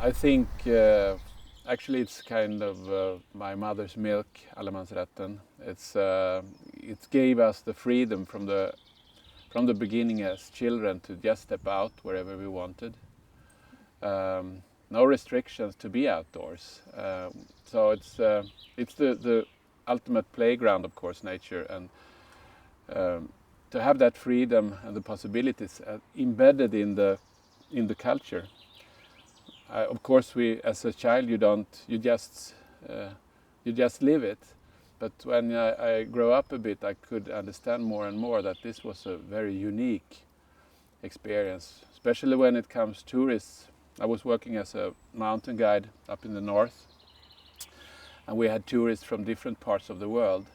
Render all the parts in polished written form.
I think actually it's kind of my mother's milk, allemansrätten. It gave us the freedom from the beginning as children to just step out wherever we wanted. No restrictions to be outdoors. So it's the ultimate playground, of course, nature, and to have that freedom and the possibilities embedded in the culture. Of course, as a child, you just live it. But when I grow up a bit, I could understand more and more that this was a very unique experience, especially when it comes to tourists. I was working as a mountain guide up in the north, and we had tourists from different parts of the world.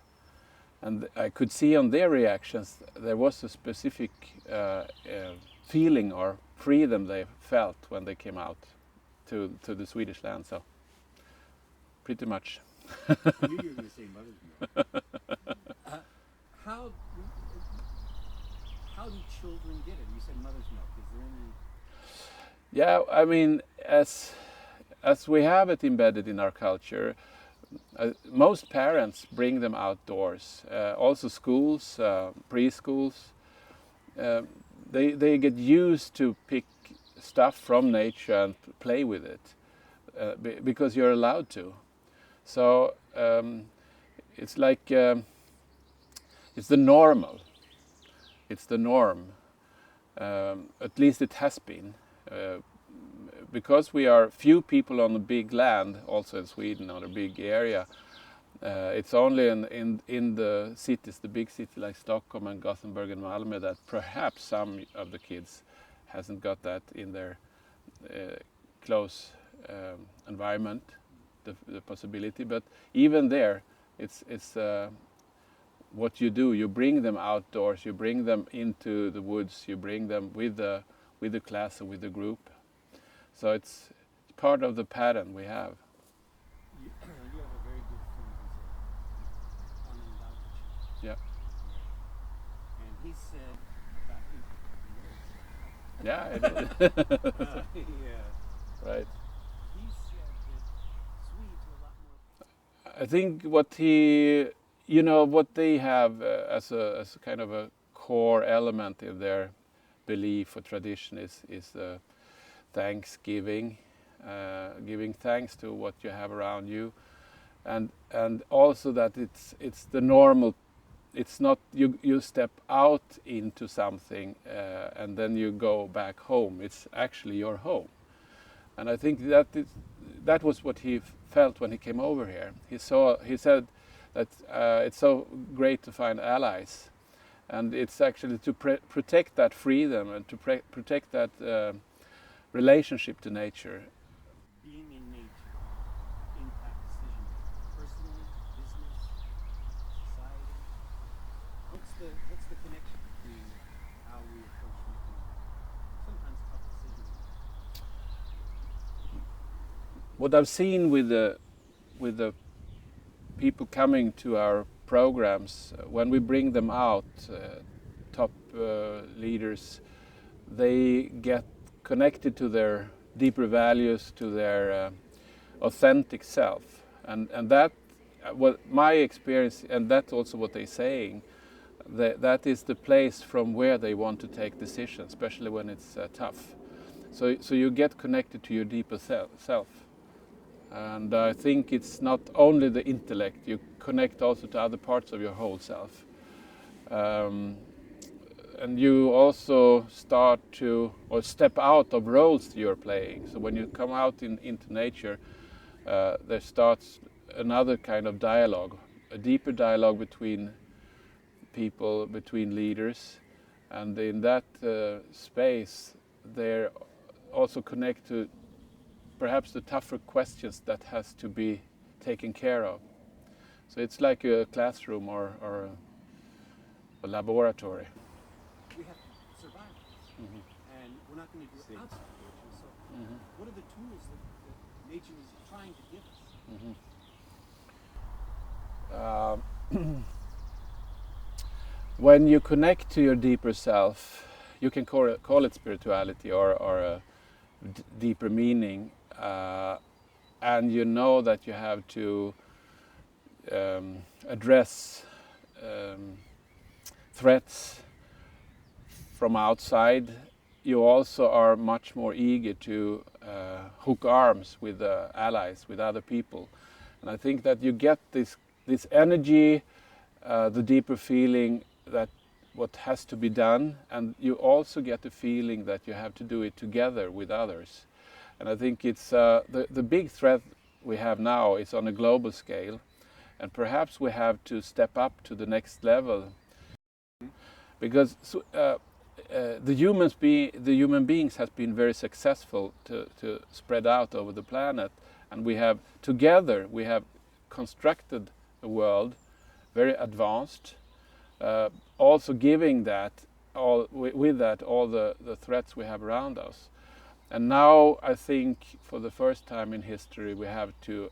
And I could see on their reactions there was a specific feeling or freedom they felt when they came out to the Swedish land. So pretty much. I knew you were going to say mother's milk. How do children get it? You said mother's milk. Is there any? Yeah, I mean, as we have it embedded in our culture, most parents bring them outdoors. Also schools, preschools, they get used to pick stuff from nature and play with it because you're allowed to. So it's like it's the normal. It's the norm. At least it has been. Because we are few people on a big land, also in Sweden, on a big area, it's only in the cities, the big cities like Stockholm and Gothenburg and Malmö, that perhaps some of the kids hasn't got that in their close environment, the possibility. But even there, it's what you do. You bring them outdoors. You bring them into the woods. You bring them with the class or with the group. So it's part of the pattern we have. You have a very good friend who's Yeah. and he said about Yeah, I did. yeah. Right. He said that Swedes are a lot more. I think what they have as a kind of a core element in their belief or tradition is thanksgiving, giving thanks to what you have around you, and also that it's the normal. It's not you step out into something and then you go back home. It's actually your home, and I think that was what he felt when he came over here. He said that it's so great to find allies, and it's actually to protect that freedom and to protect that relationship to nature. Being in nature impact decision making, personally, business, society. What's the connection between how we approach making sometimes tough decisions? What I've seen with the people coming to our programs, when we bring them out, top leaders, they get connected to their deeper values, to their authentic self, and that what my experience, and that's also what they're saying, that is the place from where they want to take decisions, especially when it's tough. So you get connected to your deeper self. And I think it's not only the intellect, you connect also to other parts of your whole self. And you also start to, or step out of roles you're playing. So when you come out into nature, there starts another kind of dialogue, a deeper dialogue between people, between leaders. And in that space, they also connect to perhaps the tougher questions that has to be taken care of. So it's like a classroom or a laboratory. We have to survive this, and we're not going to do it outside nature. So, what are the tools that nature is trying to give us? When you connect to your deeper self, you can call it spirituality or a deeper meaning. and you know that you have to address threats from outside, you also are much more eager to hook arms with allies, with other people. And I think that you get this energy, the deeper feeling that what has to be done, and you also get the feeling that you have to do it together with others. And I think it's the big threat we have now is on a global scale, and perhaps we have to step up to the next level, because the human beings has been very successful to spread out over the planet, and we have constructed a world very advanced, also giving that with that all the threats we have around us. And now I think for the first time in history we have to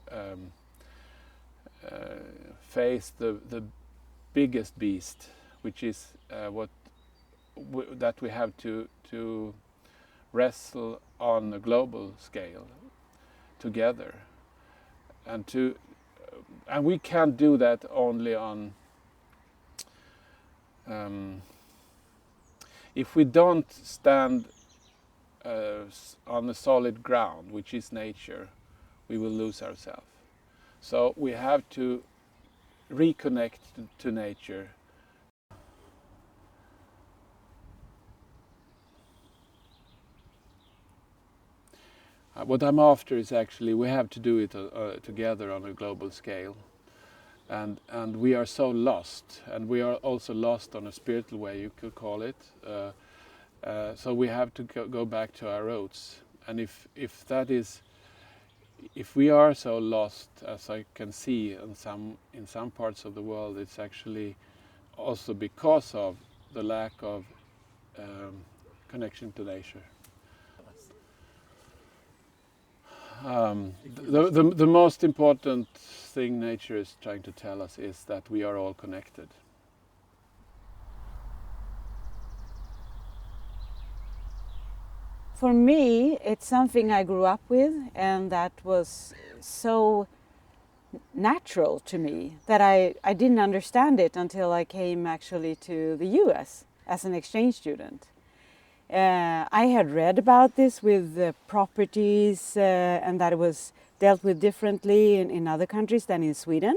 face the biggest beast, which is that we have to wrestle on a global scale together, and we can't do that only on if we don't stand on a solid ground, which is nature, we will lose ourselves. So we have to reconnect to nature. What I'm after is actually we have to do it together on a global scale. And we are so lost, and we are also lost on a spiritual way, you could call it. So we have to go back to our roots. And if we are so lost, as I can see in some parts of the world, it's actually also because of the lack of connection to nature. The most important thing nature is trying to tell us is that we are all connected. For me, it's something I grew up with, and that was so natural to me that I didn't understand it until I came actually to the US as an exchange student. I had read about this with properties and that it was dealt with differently in other countries than in Sweden.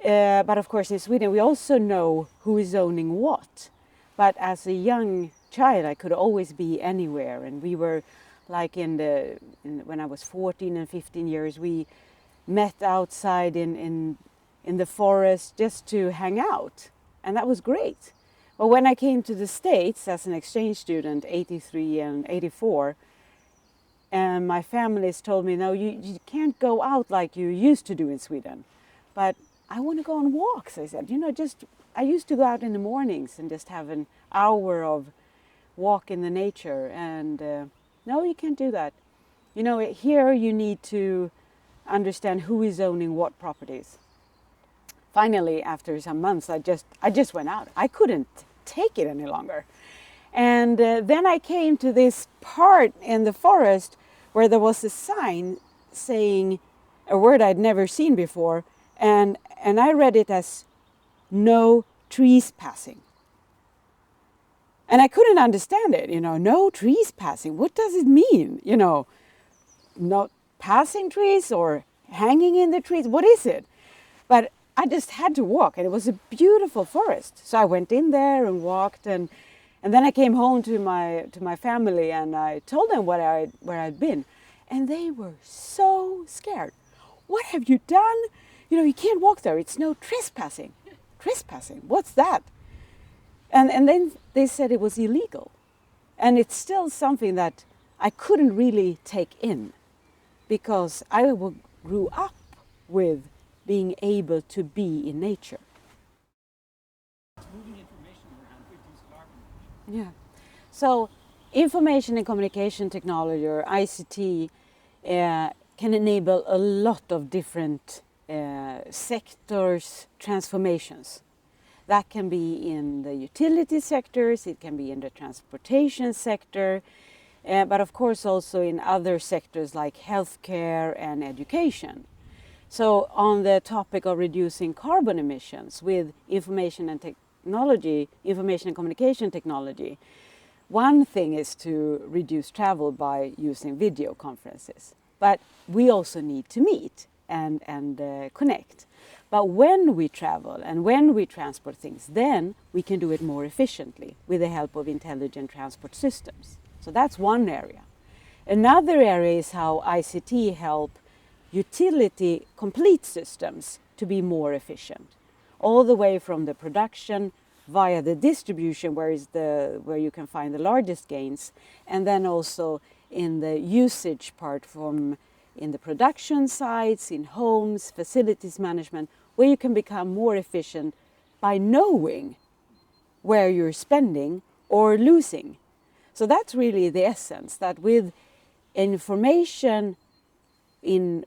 But of course in Sweden we also know who is owning what. But as a young child I could always be anywhere, and we were like when I was 14 and 15 years, we met outside in the forest just to hang out, and that was great. But when I came to the States as an exchange student, 83 and 84, and my families told me, no, you can't go out like you used to do in Sweden. But I want to go on walks, I said. I used to go out in the mornings and just have an hour of walk in the nature. And no, you can't do that. Here you need to understand who is owning what properties. Finally, after some months, I just went out. I couldn't take it any longer. And then I came to this part in the forest where there was a sign saying a word I'd never seen before, and I read it as no trees passing. And I couldn't understand it, no trees passing. What does it mean? Not passing trees or hanging in the trees. What is it? But I just had to walk, and it was a beautiful forest. So I went in there and walked, and then I came home to my family, and I told them where I'd been, and they were so scared. What have you done? You can't walk there. It's no trespassing. Trespassing? What's that? And then they said it was illegal, and it's still something that I couldn't really take in, because I grew up with being able to be in nature. Moving information around, good use of our information. Yeah. So information and communication technology, or ICT, can enable a lot of different sectors transformations. That can be in the utility sectors, it can be in the transportation sector, but of course also in other sectors like healthcare and education. So on the topic of reducing carbon emissions with information and communication technology, one thing is to reduce travel by using video conferences, but we also need to meet and connect. But when we travel and when we transport things, then we can do it more efficiently with the help of intelligent transport systems. So that's one area. Another area is how ICT help utility complete systems to be more efficient, all the way from the production via the distribution, where you can find the largest gains, and then also in the usage part from in the production sites, in homes, facilities management, where you can become more efficient by knowing where you're spending or losing. So that's really the essence, that with information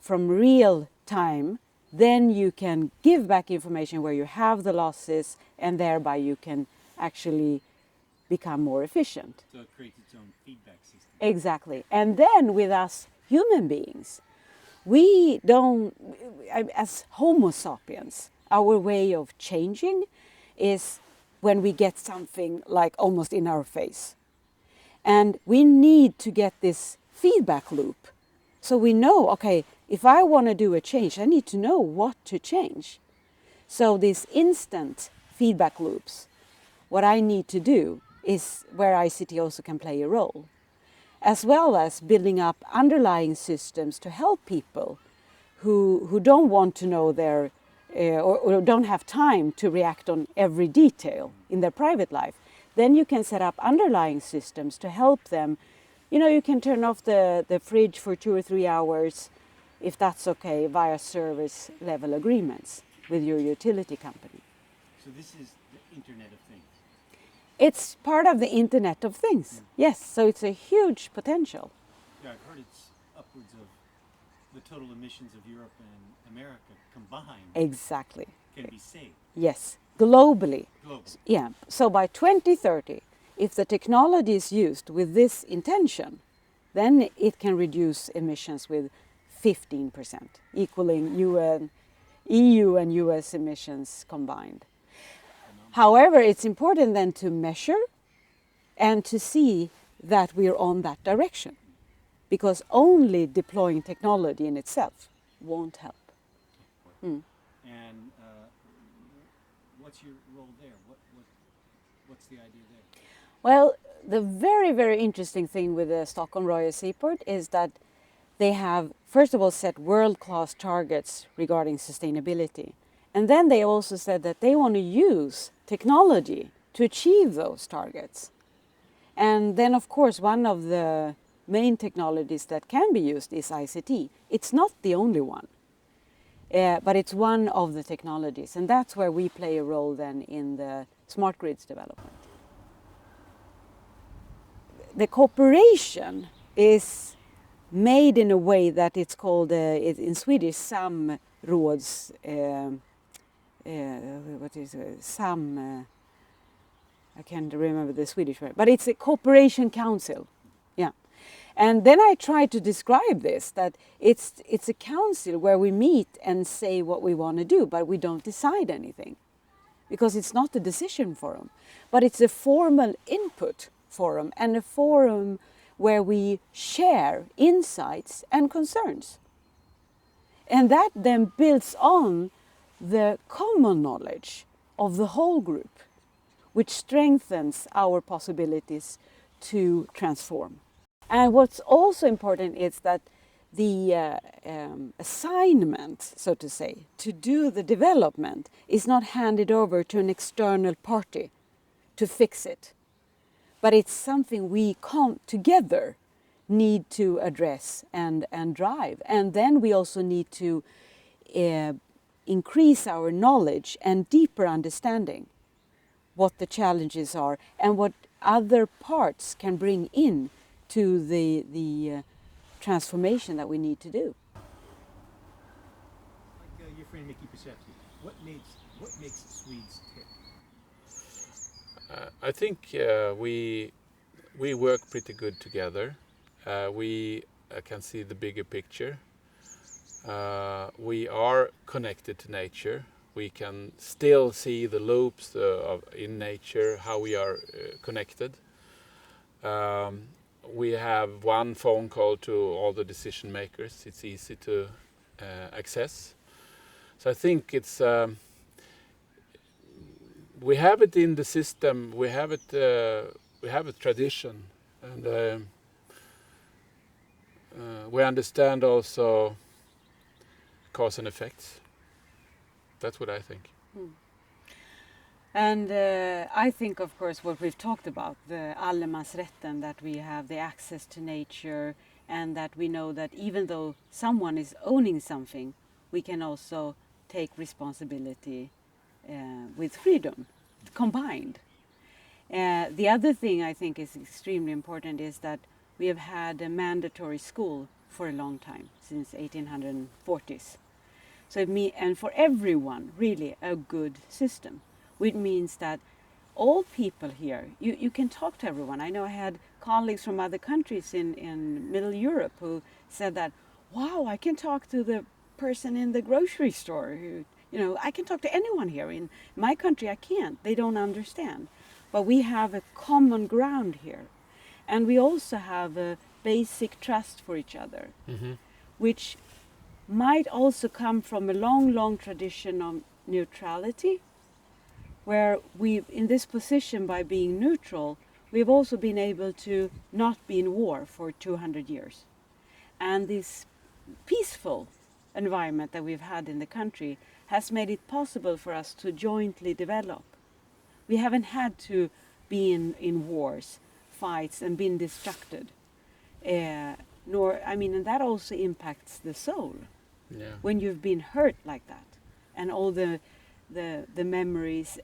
from real time, then you can give back information where you have the losses, and thereby you can actually become more efficient. So it creates its own feedback system. Exactly. And then with us human beings, we don't, as Homo sapiens, our way of changing is when we get something like almost in our face. And we need to get this feedback loop. So we know, okay, if I want to do a change, I need to know what to change. So these instant feedback loops, what I need to do is where ICT also can play a role, as well as building up underlying systems to help people who don't want to know their, or don't have time to react on every detail in their private life. Then you can set up underlying systems to help them. You know, you can turn off the fridge for 2 or 3 hours, if that's okay, via service level agreements with your utility company. So this is the Internet of Things. It's part of the Internet of Things, yes, so it's a huge potential. Yeah, I've heard it's upwards of the total emissions of Europe and America combined Exactly. can be saved Yes, globally. globally. Yeah, so by 2030, if the technology is used with this intention, then it can reduce emissions with 15%, equaling EU and US emissions combined. However, it's important then to measure and to see that we're on that direction, because only deploying technology in itself won't help. And what's your role there? What's the idea there? Well, the very, very interesting thing with the Stockholm Royal Seaport is that they have, first of all, set world-class targets regarding sustainability. And then they also said that they want to use technology to achieve those targets. And then, of course, one of the main technologies that can be used is ICT. It's not the only one, but it's one of the technologies. And that's where we play a role then in the smart grids development. The cooperation is made in a way that it's called, in Swedish, samråds, what is it? I can't remember the Swedish word, but it's a cooperation council. Yeah. And then I try to describe this, that it's a council where we meet and say what we want to do, but we don't decide anything, because it's not a decision forum, but it's a formal input forum and a forum where we share insights and concerns. And that then builds on the common knowledge of the whole group, which strengthens our possibilities to transform. And what's also important is that the assignment, so to say, to do the development is not handed over to an external party to fix it, but it's something we together need to address and drive. And then we also need to increase our knowledge and deeper understanding what the challenges are and what other parts can bring in to the transformation that we need to do. Like your friend Mickey Percepti, what makes Swedes tick? I think we work pretty good together. we can see the bigger picture. We are connected to nature. We can still see the loops in nature, how we are connected. We have one phone call to all the decision makers. It's easy to access. So I think it's we have it in the system. We have it. We have a tradition, and we understand also cause and effects. That's what I think. And I think, of course, what we've talked about, the allemansrätten, that we have the access to nature, and that we know that even though someone is owning something, we can also take responsibility with freedom, combined. The other thing I think is extremely important is that we have had a mandatory school for a long time, since 1840s. So and for everyone, really a good system, which means that all people here, you can talk to everyone. I know I had colleagues from other countries in Middle Europe who said that, wow, I can talk to the person in the grocery store. I can talk to anyone here. In my country, I can't. They don't understand. But we have a common ground here. And we also have a basic trust for each other, which might also come from a long, long tradition of neutrality, where in this position, by being neutral, we've also been able to not be in war for 200 years. And this peaceful environment that we've had in the country has made it possible for us to jointly develop. We haven't had to be in wars, fights, and been distracted. And that also impacts the soul. Yeah. When you've been hurt like that, and all the memories,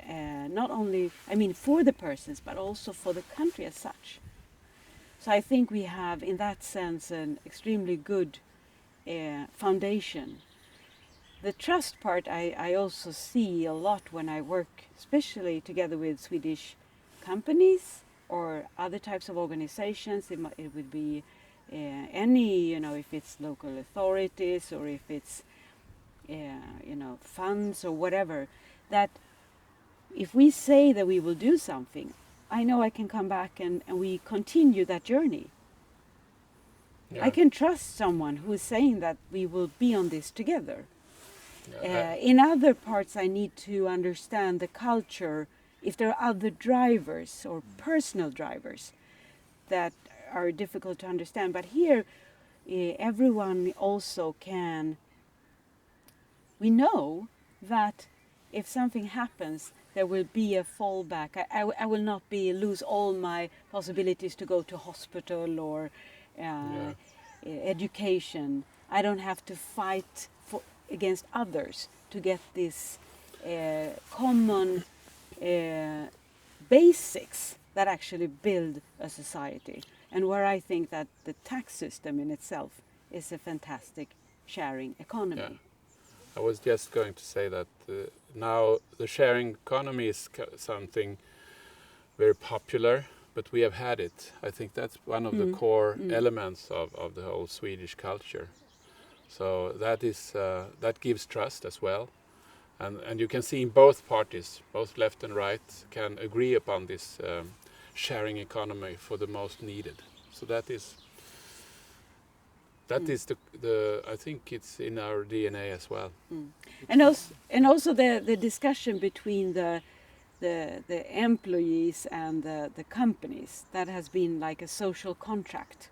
not only, for the persons, but also for the country as such. So I think we have, in that sense, an extremely good foundation. The trust part I also see a lot when I work, especially together with Swedish companies or other types of organizations. It would be any, if it's local authorities or if it's, funds or whatever, that if we say that we will do something, I know I can come back and we continue that journey. Yeah. I can trust someone who is saying that we will be on this together. Yeah. In other parts, I need to understand the culture, if there are other drivers or personal drivers that are difficult to understand. But here, everyone also can. We know that if something happens, there will be a fallback. I will not lose all my possibilities to go to hospital or education. I don't have to fight against others to get this common basics that actually build a society. And where I think that the tax system in itself is a fantastic sharing economy. Yeah. I was just going to say that now the sharing economy is something very popular, but we have had it. I think that's one of the core elements of the whole Swedish culture. So that gives trust as well. And you can see in both parties, both left and right, can agree upon this sharing economy for the most needed. So that is the I think it's in our DNA as well. And also the discussion between the employees and the companies, that has been like a social contract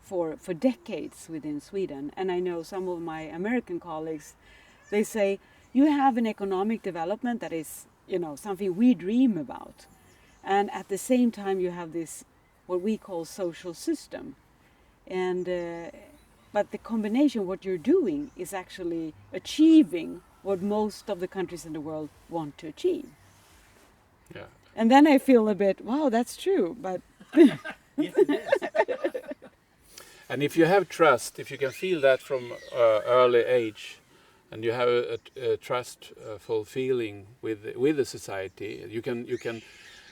for decades within Sweden. And I know some of my American colleagues, they say, you have an economic development that is, something we dream about. And at the same time you have this, what we call social system. And but the combination, what you're doing is actually achieving what most of the countries in the world want to achieve. Yeah. And then I feel a bit, wow, that's true, but... Yes, it is. And if you have trust, if you can feel that from early age, and you have a trustful feeling with the society, you can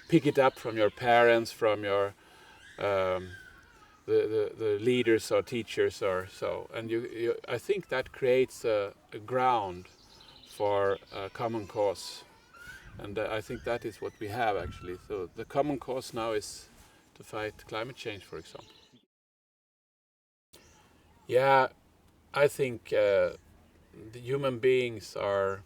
pick it up from your parents, from your the leaders or teachers or so. And I think that creates a ground for a common cause. And I think that is what we have actually. So the common cause now is to fight climate change, for example. Yeah, I think the human beings are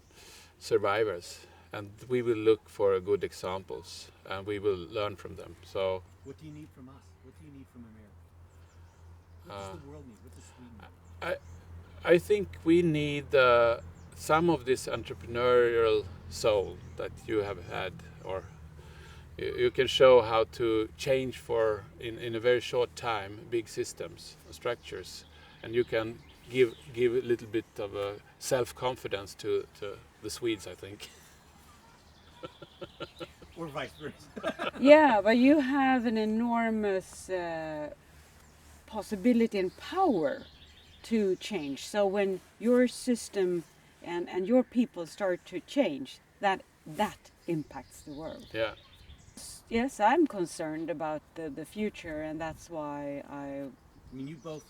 survivors, and we will look for good examples, and we will learn from them. So, What do you need from us? What do you need from America? What does the world need? What does Sweden need? I think we need some of this entrepreneurial soul that you have had, or you can show how to change in a very short time big systems, structures, and you can give a little bit of self-confidence to the Swedes, I think. Or vice versa. Yeah, but you have an enormous possibility and power to change. So when your system and your people start to change, that impacts the world. Yeah. Yes, I'm concerned about the future, and that's why I mean, you both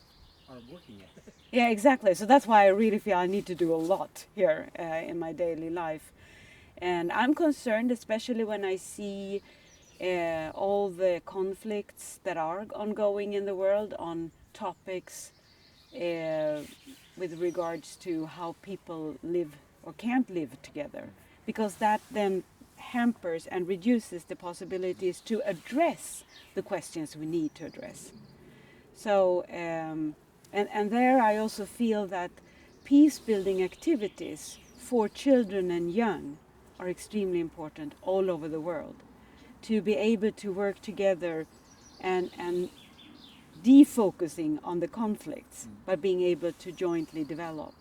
are working at it. Yeah, exactly. So that's why I really feel I need to do a lot here in my daily life. And I'm concerned, especially when I see all the conflicts that are ongoing in the world on topics with regards to how people live or can't live together. Because that then hampers and reduces the possibilities to address the questions we need to address. So, and there I also feel that peace-building activities for children and young are extremely important all over the world. To be able to work together and defocusing on the conflicts, but being able to jointly develop.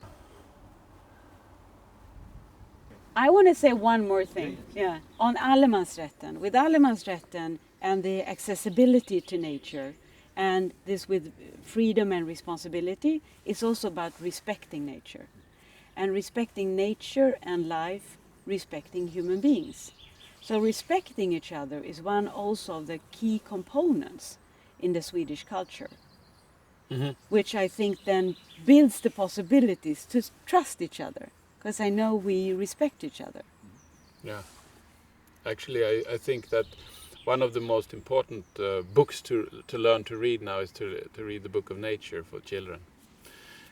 I want to say one more thing. Yeah. On allemansrätten. With allemansrätten and the accessibility to nature, and this with freedom and responsibility, it's also about respecting nature. And respecting nature and life, respecting human beings. So respecting each other is one also of the key components in the Swedish culture, which I think then builds the possibilities to trust each other, because I know we respect each other. Yeah. Actually, I think that one of the most important books to learn to read now is to read the Book of Nature for children.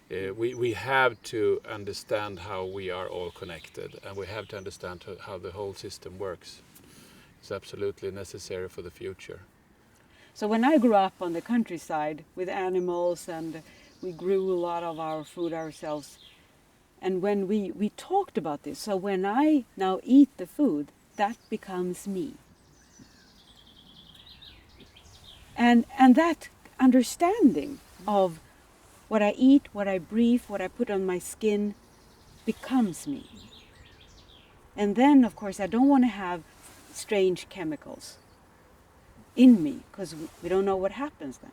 We have to understand how we are all connected, and we have to understand how the whole system works. It's absolutely necessary for the future. So when I grew up on the countryside with animals, and we grew a lot of our food ourselves, and when we talked about this, so when I now eat the food, that becomes me. And that understanding of what I eat, what I breathe, what I put on my skin becomes me. And then, of course, I don't want to have strange chemicals in me, because we don't know what happens then.